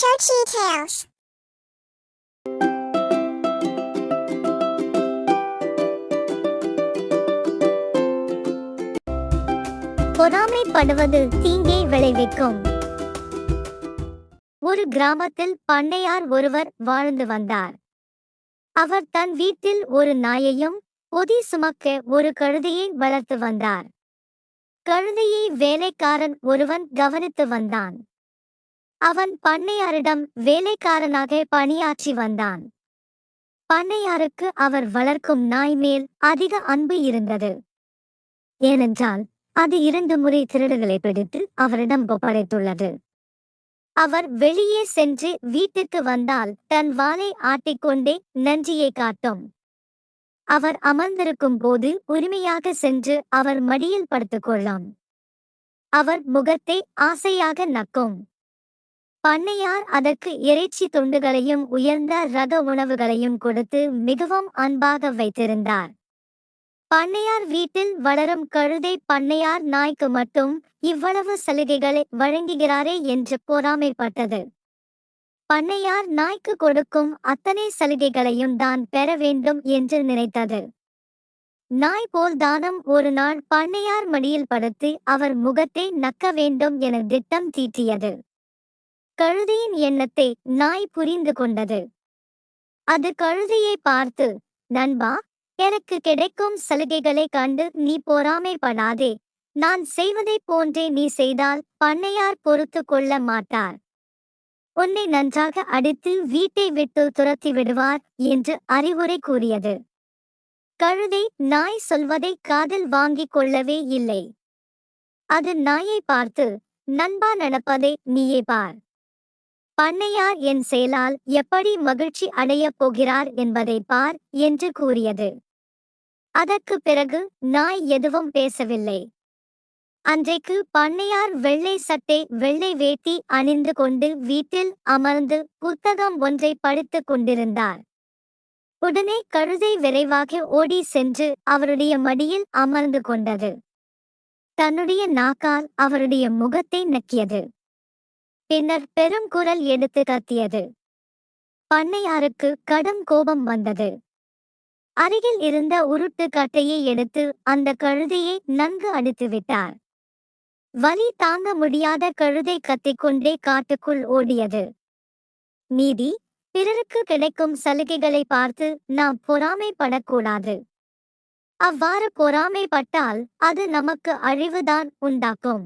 Chochi Tales. பொறாமைப்படுவது தீங்கை விளைவிக்கும். ஒரு கிராமத்தில் பண்ணையார் ஒருவர் வாழ்ந்து வந்தார். அவர் தன் வீட்டில் ஒரு நாயையும் பொதி சுமக்க ஒரு கழுதையை வளர்த்து வந்தார். கழுதையை வேலைக்காரன் ஒருவன் கவனித்து வந்தான். அவன் பண்ணையாரிடம் வேலைக்காரனாக பணியாற்றி வந்தான். பண்ணையாருக்கு அவர் வளர்க்கும் நாய் மேல் அதிக அன்பு இருந்தது. ஏனென்றால் அது 2 முறை திருடர்களை பிடித்து அவரிடம் ஒப்படைத்துள்ளது. அவர் வெளியே சென்று வீட்டுக்கு வந்தால் தன் வாலை ஆட்டிக்கொண்டே நன்றியை காட்டும். அவர் அமர்ந்திருக்கும் போது உரிமையாக சென்று அவர் மடியில் படுத்துக்கொள்ளும். அவர் முகத்தை ஆசையாக நக்கும். பண்ணையார் அதற்கு இறைச்சி துண்டுகளையும் உயர்ந்த ரக உணவுகளையும் கொடுத்து மிகவும் அன்பாக வைத்திருந்தார். பண்ணையார் வீட்டில் வளரும் கழுதை பண்ணையார் நாய்க்கு மட்டும் இவ்வளவு சலுகைகளை வழங்குகிறாரே என்று பொறாமைப்பட்டது. பண்ணையார் நாய்க்கு கொடுக்கும் அத்தனை சலுகைகளையும் தான் பெற வேண்டும் என்று நினைத்தது. நாய் போல் தானம் ஒரு நாள் பண்ணையார் மடியில் படுத்து அவர் முகத்தை நக்க வேண்டும் என திட்டம் தீட்டியது. கழுதையின் எண்ணத்தை நாய் புரிந்து கொண்டது. அது கழுதையை பார்த்து, நண்பா, எனக்கு கிடைக்கும் சலுகைகளை கண்டு நீ பொறாமைப்படாதே. நான் செய்வதைப் போன்றே நீ செய்தால் பண்ணையார் பொறுத்து கொள்ள மாட்டார். உன்னை நன்றாக அடித்து வீட்டை விட்டு துரத்தி விடுவார் என்று அறிவுரை கூறியது. கழுதை நாய் சொல்வதை காதில் வாங்கிக் கொள்ளவே இல்லை. அது நாயை பார்த்து, நண்பா, நடப்பதை நீயே பார். பண்ணையார் என் செயலால் எப்படி மகிழ்ச்சி அடையப் போகிறார் என்பதை பார் என்று கூறியது. அதற்கு பிறகு நாய் எதுவும் பேசவில்லை. அன்றைக்கு பண்ணையார் வெள்ளை சட்டை வெள்ளை வேட்டி அணிந்து கொண்டு வீட்டில் அமர்ந்து புத்தகம் ஒன்றை படித்துக் கொண்டிருந்தார். உடனே கழுதை விரைவாக ஓடி சென்று அவருடைய மடியில் அமர்ந்து கொண்டது. தன்னுடைய நாக்கால் அவருடைய முகத்தை நக்கியது. பின்னர் பெரும் குரல் எடுத்து கத்தியது. பண்ணையாருக்கு கடும் கோபம் வந்தது. அருகில் இருந்த உருட்டு கட்டையை எடுத்து அந்த கழுதையை நன்கு அடித்து விட்டார். வலி தாங்க முடியாத கழுதை கத்திக்கொண்டே காட்டுக்குள் ஓடியது. நீதி, பிறருக்கு கிடைக்கும் சலுகைகளை பார்த்து நாம் பொறாமைப்படக்கூடாது. அவ்வாறு பொறாமைப்பட்டால் அது நமக்கு அழிவுதான் உண்டாக்கும்.